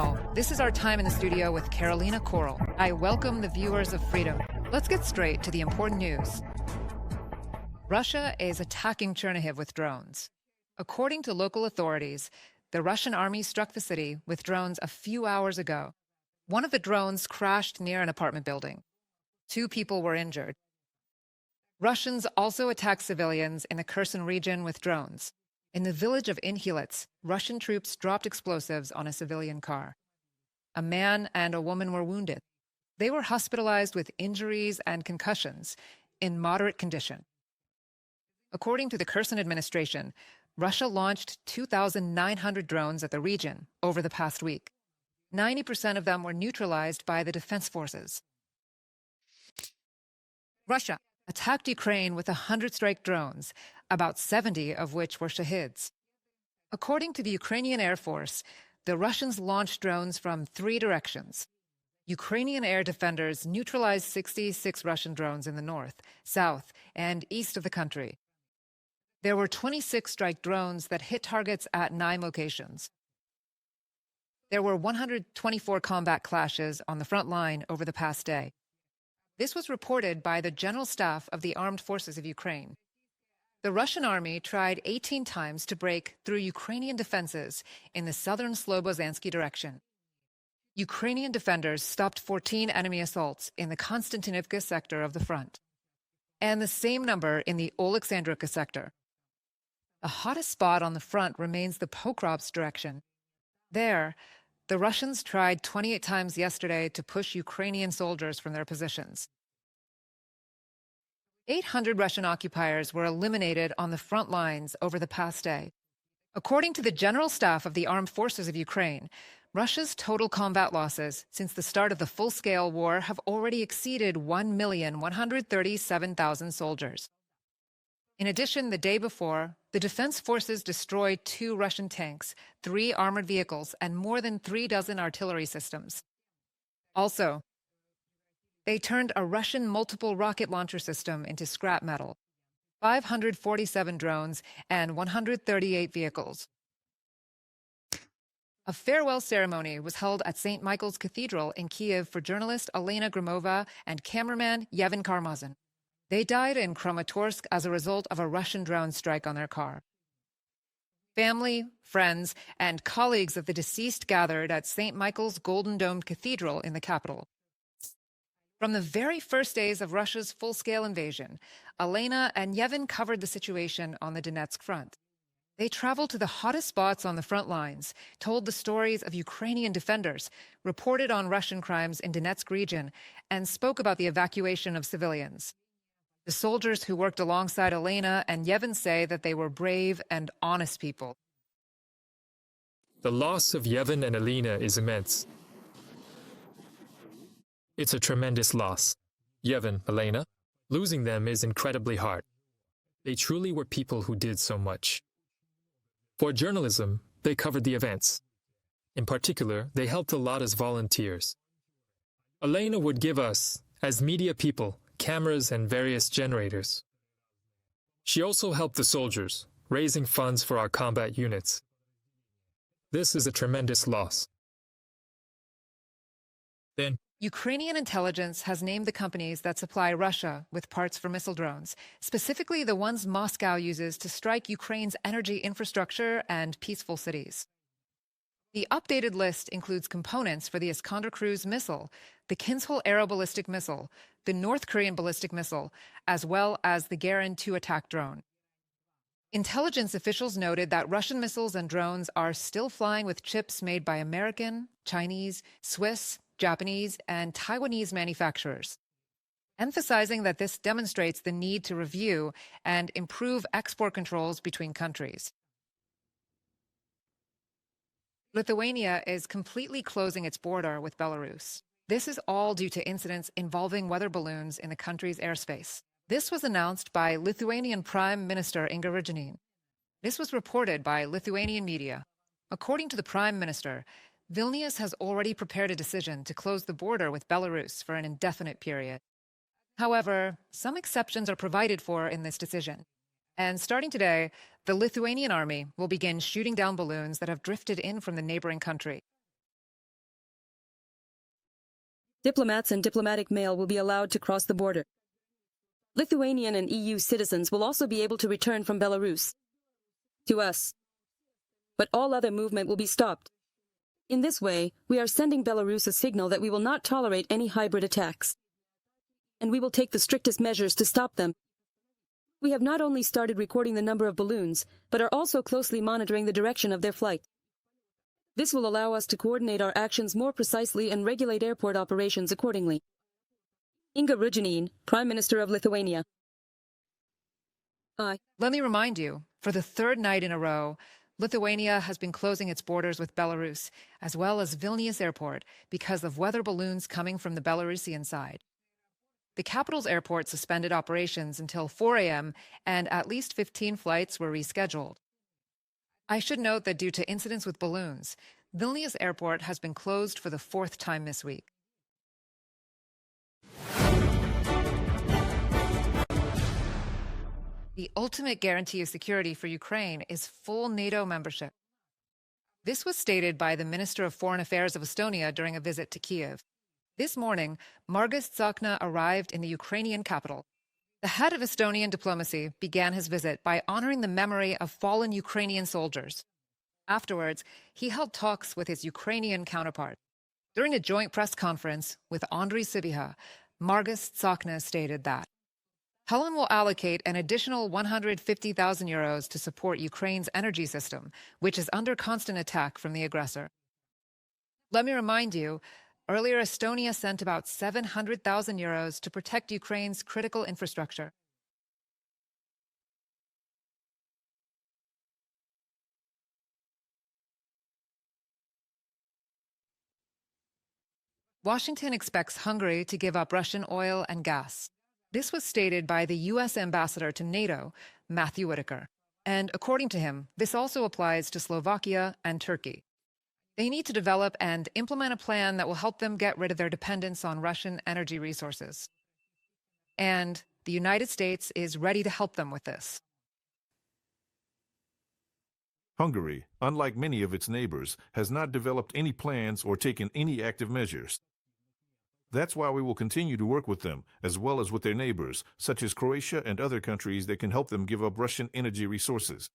now, this is our time in the studio with Carolina Coral. I welcome the viewers of Freedom. Let's get straight to the important news. Russia is attacking Chernihiv with drones. According to local authorities, the Russian army struck the city with drones a few hours ago. One of the drones crashed near an apartment building. 2 people were injured. Russians also attacked civilians in the Kherson region with drones. In the village of Inhilets, Russian troops dropped explosives on a civilian car. A man and a woman were wounded. They were hospitalized with injuries and concussions in moderate condition. According to the Kherson administration, Russia launched 2,900 drones at the region over the past week. 90% of them were neutralized by the defense forces. Russia attacked Ukraine with 100 strike drones, about 70 of which were Shahids. According to the Ukrainian Air Force, the Russians launched drones from 3 directions. Ukrainian air defenders neutralized 66 Russian drones in the north, south, and east of the country. There were 26 strike drones that hit targets at 9 locations. There were 124 combat clashes on the front line over the past day. This was reported by the General Staff of the Armed Forces of Ukraine. The Russian army tried 18 times to break through Ukrainian defenses in the southern Slobozansky direction. Ukrainian defenders stopped 14 enemy assaults in the Konstantinivka sector of the front, and the same number in the Oleksandrivka sector. The hottest spot on the front remains the Pokrovsk direction. There, the Russians tried 28 times yesterday to push Ukrainian soldiers from their positions. 800 Russian occupiers were eliminated on the front lines over the past day. According to the General Staff of the Armed Forces of Ukraine, Russia's total combat losses since the start of the full-scale war have already exceeded 1,137,000 soldiers. In addition, the day before, the defense forces destroyed 2 Russian tanks, 3 armored vehicles, and more than 36 artillery systems. Also, they turned a Russian multiple rocket launcher system into scrap metal, 547 drones, and 138 vehicles. A farewell ceremony was held at St. Michael's Cathedral in Kyiv for journalist Olena Hramova and cameraman Yevhen Karmazin. They died in Kramatorsk as a result of a Russian drone strike on their car. Family, friends, and colleagues of the deceased gathered at St. Michael's Golden Domed Cathedral in the capital. From the very first days of Russia's full-scale invasion, Olena and Yevhen covered the situation on the Donetsk front. They traveled to the hottest spots on the front lines, told the stories of Ukrainian defenders, reported on Russian crimes in Donetsk region, and spoke about the evacuation of civilians. The soldiers who worked alongside Olena and Yevhen say that they were brave and honest people. The loss of Yevhen and Olena is immense. It's a tremendous loss. Yevhen, Olena, losing them is incredibly hard. They truly were people who did so much. For journalism, they covered the events. In particular, they helped a lot as volunteers. Olena would give us, as media people, cameras and various generators. She also helped the soldiers, raising funds for our combat units. This is a tremendous loss. Then, Ukrainian intelligence has named the companies that supply Russia with parts for missile drones, specifically the ones Moscow uses to strike Ukraine's energy infrastructure and peaceful cities. The updated list includes components for the Iskander cruise missile, the Kinzhal aeroballistic missile, the North Korean ballistic missile, as well as the Garin 2 attack drone. Intelligence officials noted that Russian missiles and drones are still flying with chips made by American, Chinese, Swiss, Japanese, and Taiwanese manufacturers, emphasizing that this demonstrates the need to review and improve export controls between countries. Lithuania is completely closing its border with Belarus. This is all due to incidents involving weather balloons in the country's airspace. This was announced by Lithuanian Prime Minister Inga Rydžėnienė. This was reported by Lithuanian media. According to the Prime Minister, Vilnius has already prepared a decision to close the border with Belarus for an indefinite period. However, some exceptions are provided for in this decision. And starting today, the Lithuanian army will begin shooting down balloons that have drifted in from the neighboring country. Diplomats and diplomatic mail will be allowed to cross the border. Lithuanian and EU citizens will also be able to return from Belarus to us. But all other movement will be stopped. In this way, we are sending Belarus a signal that we will not tolerate any hybrid attacks. And we will take the strictest measures to stop them. We have not only started recording the number of balloons, but are also closely monitoring the direction of their flight. This will allow us to coordinate our actions more precisely and regulate airport operations accordingly. Inga Rudinin, Prime Minister of Lithuania. Let me remind you, for the third night in a row, Lithuania has been closing its borders with Belarus, as well as Vilnius Airport, because of weather balloons coming from the Belarusian side. The capital's airport suspended operations until 4 a.m., and at least 15 flights were rescheduled. I should note that due to incidents with balloons, Vilnius Airport has been closed for the fourth time this week. The ultimate guarantee of security for Ukraine is full NATO membership. This was stated by the Minister of Foreign Affairs of Estonia during a visit to Kyiv. This morning, Margus Tsakna arrived in the Ukrainian capital. The head of Estonian diplomacy began his visit by honoring the memory of fallen Ukrainian soldiers. Afterwards, he held talks with his Ukrainian counterpart. During a joint press conference with Andriy Sybiha, Margus Tsakna stated that Poland will allocate an additional 150,000 euros to support Ukraine's energy system, which is under constant attack from the aggressor. Let me remind you, earlier Estonia sent about 700,000 euros to protect Ukraine's critical infrastructure. Washington expects Hungary to give up Russian oil and gas. This was stated by the U.S. ambassador to NATO, Matthew Whitaker. And according to him, this also applies to Slovakia and Turkey. They need to develop and implement a plan that will help them get rid of their dependence on Russian energy resources. And the United States is ready to help them with this. Hungary, unlike many of its neighbors, has not developed any plans or taken any active measures. That's why we will continue to work with them, as well as with their neighbors, such as Croatia and other countries that can help them give up Russian energy resources.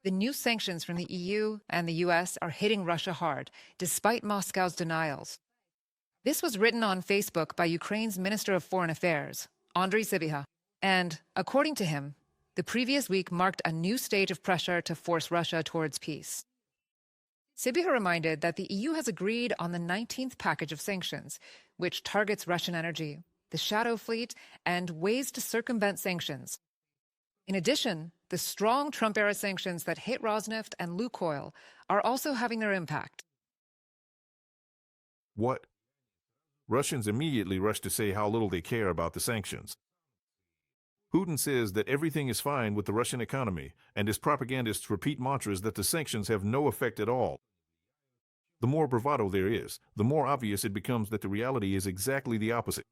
The new sanctions from the EU and the US are hitting Russia hard, despite Moscow's denials. This was written on Facebook by Ukraine's Minister of Foreign Affairs, Andriy Sybiha. And, according to him, the previous week marked a new stage of pressure to force Russia towards peace. Sybiha reminded that the EU has agreed on the 19th package of sanctions, which targets Russian energy, the shadow fleet, and ways to circumvent sanctions. In addition, the strong Trump-era sanctions that hit Rosneft and Lukoil are also having their impact. What? Russians immediately rush to say how little they care about the sanctions. Putin says that everything is fine with the Russian economy, and his propagandists repeat mantras that the sanctions have no effect at all. The more bravado there is, the more obvious it becomes that the reality is exactly the opposite.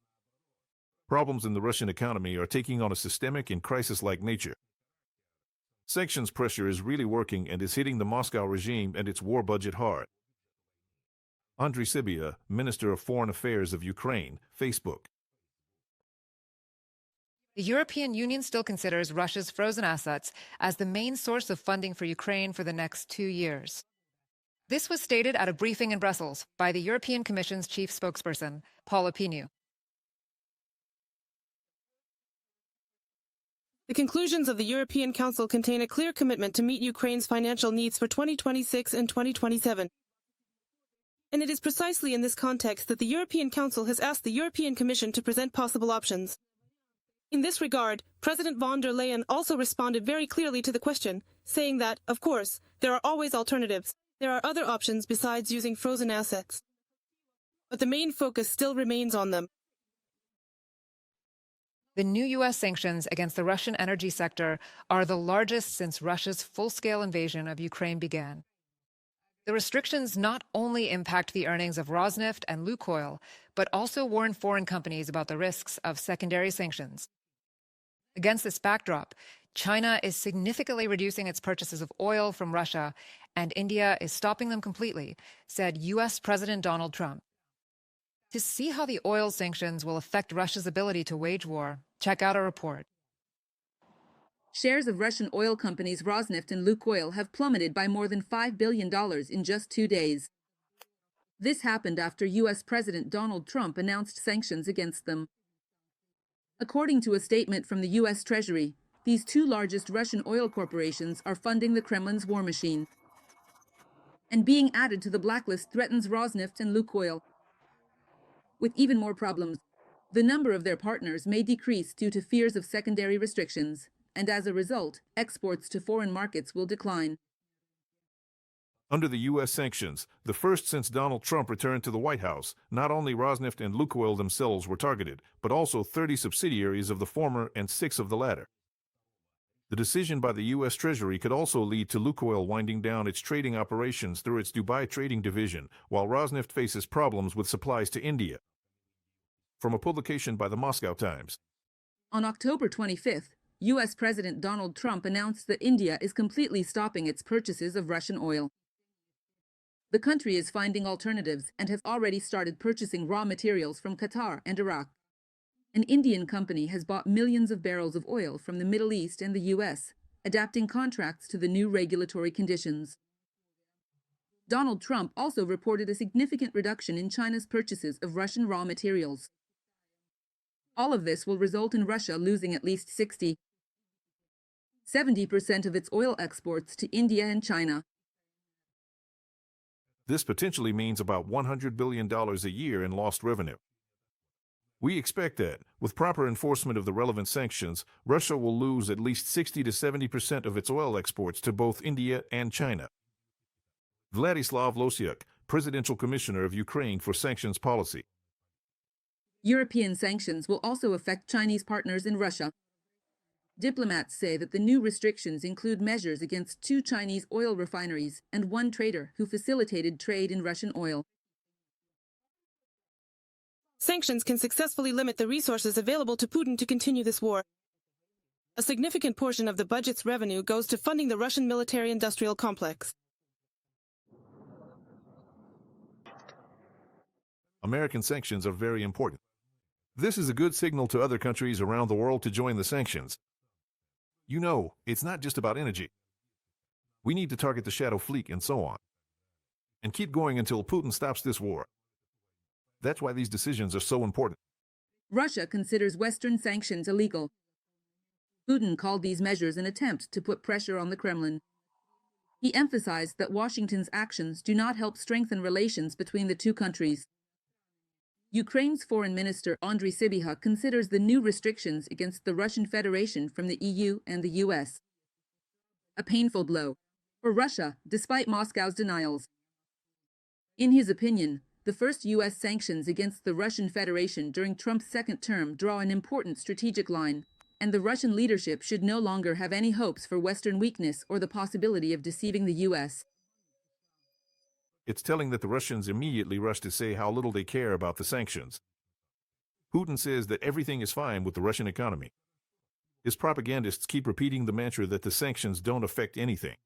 Problems in the Russian economy are taking on a systemic and crisis-like nature. Sanctions pressure is really working and is hitting the Moscow regime and its war budget hard. Andriy Sybiha, Minister of Foreign Affairs of Ukraine, Facebook. The European Union still considers Russia's frozen assets as the main source of funding for Ukraine for the next 2 years. This was stated at a briefing in Brussels by the European Commission's chief spokesperson, Paula Pinu. The conclusions of the European Council contain a clear commitment to meet Ukraine's financial needs for 2026 and 2027. And it is precisely in this context that the European Council has asked the European Commission to present possible options. In this regard, President von der Leyen also responded very clearly to the question, saying that, of course, there are always alternatives. There are other options besides using frozen assets. But the main focus still remains on them. The new U.S. sanctions against the Russian energy sector are the largest since Russia's full-scale invasion of Ukraine began. The restrictions not only impact the earnings of Rosneft and Lukoil, but also warn foreign companies about the risks of secondary sanctions. Against this backdrop, China is significantly reducing its purchases of oil from Russia, and India is stopping them completely, said U.S. President Donald Trump. To see how the oil sanctions will affect Russia's ability to wage war, check out our report. Shares of Russian oil companies Rosneft and Lukoil have plummeted by more than $5 billion in just 2 days. This happened after U.S. President Donald Trump announced sanctions against them. According to a statement from the U.S. Treasury, these two largest Russian oil corporations are funding the Kremlin's war machine. And being added to the blacklist threatens Rosneft and Lukoil. With even more problems, the number of their partners may decrease due to fears of secondary restrictions, and as a result, exports to foreign markets will decline. Under the U.S. sanctions, the first since Donald Trump returned to the White House, not only Rosneft and Lukoil themselves were targeted, but also 30 subsidiaries of the former and 6 of the latter. The decision by the U.S. Treasury could also lead to Lukoil winding down its trading operations through its Dubai trading division, while Rosneft faces problems with supplies to India. From a publication by the Moscow Times. On October 25th, U.S. President Donald Trump announced that India is completely stopping its purchases of Russian oil. The country is finding alternatives and has already started purchasing raw materials from Qatar and Iraq. An Indian company has bought millions of barrels of oil from the Middle East and the U.S., adapting contracts to the new regulatory conditions. Donald Trump also reported a significant reduction in China's purchases of Russian raw materials. All of this will result in Russia losing at least 70% of its oil exports to India and China. This potentially means about $100 billion a year in lost revenue. We expect that, with proper enforcement of the relevant sanctions, Russia will lose at least 60 to 70% of its oil exports to both India and China. Vladislav Losiuk, Presidential Commissioner of Ukraine for Sanctions Policy. European sanctions will also affect Chinese partners in Russia. Diplomats say that the new restrictions include measures against 2 Chinese oil refineries and 1 trader who facilitated trade in Russian oil. Sanctions can successfully limit the resources available to Putin to continue this war. A significant portion of the budget's revenue goes to funding the Russian military-industrial complex. American sanctions are very important. This is a good signal to other countries around the world to join the sanctions. You know, it's not just about energy. We need to target the shadow fleet and so on. And keep going until Putin stops this war. That's why these decisions are so important. Russia considers Western sanctions illegal. Putin called these measures an attempt to put pressure on the Kremlin. He emphasized that Washington's actions do not help strengthen relations between the two countries. Ukraine's Foreign Minister Andriy Sybiha considers the new restrictions against the Russian Federation from the EU and the US a painful blow for Russia, despite Moscow's denials. In his opinion, the first US sanctions against the Russian Federation during Trump's second term draw an important strategic line, and the Russian leadership should no longer have any hopes for Western weakness or the possibility of deceiving the US. It's telling that the Russians immediately rush to say how little they care about the sanctions. Putin says that everything is fine with the Russian economy. His propagandists keep repeating the mantra that the sanctions don't affect anything.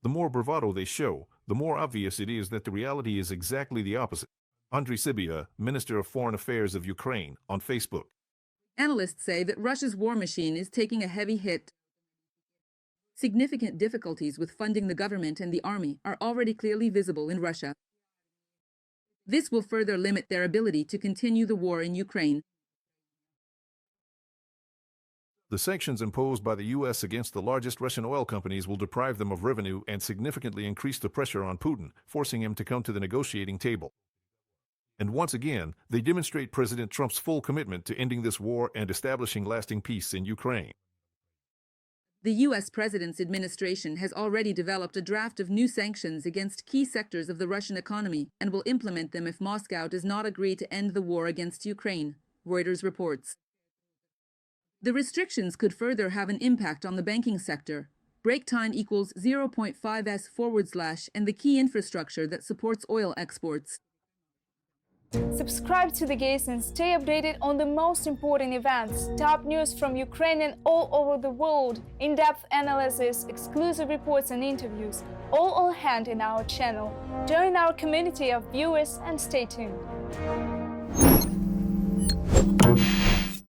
The more bravado they show, the more obvious it is that the reality is exactly the opposite. Andriy Sybiha, Minister of Foreign Affairs of Ukraine, on Facebook. Analysts say that Russia's war machine is taking a heavy hit. Significant difficulties with funding the government and the army are already clearly visible in Russia. This will further limit their ability to continue the war in Ukraine. The sanctions imposed by the U.S. against the largest Russian oil companies will deprive them of revenue and significantly increase the pressure on Putin, forcing him to come to the negotiating table. And once again, they demonstrate President Trump's full commitment to ending this war and establishing lasting peace in Ukraine. The U.S. President's administration has already developed a draft of new sanctions against key sectors of the Russian economy and will implement them if Moscow does not agree to end the war against Ukraine, Reuters reports. The restrictions could further have an impact on the banking sector. Break time equals 0.5s/, and the key infrastructure that supports oil exports. Subscribe to The Gaze and stay updated on the most important events, top news from Ukraine and all over the world, in-depth analysis, exclusive reports and interviews, all on hand in our channel. Join our community of viewers and stay tuned.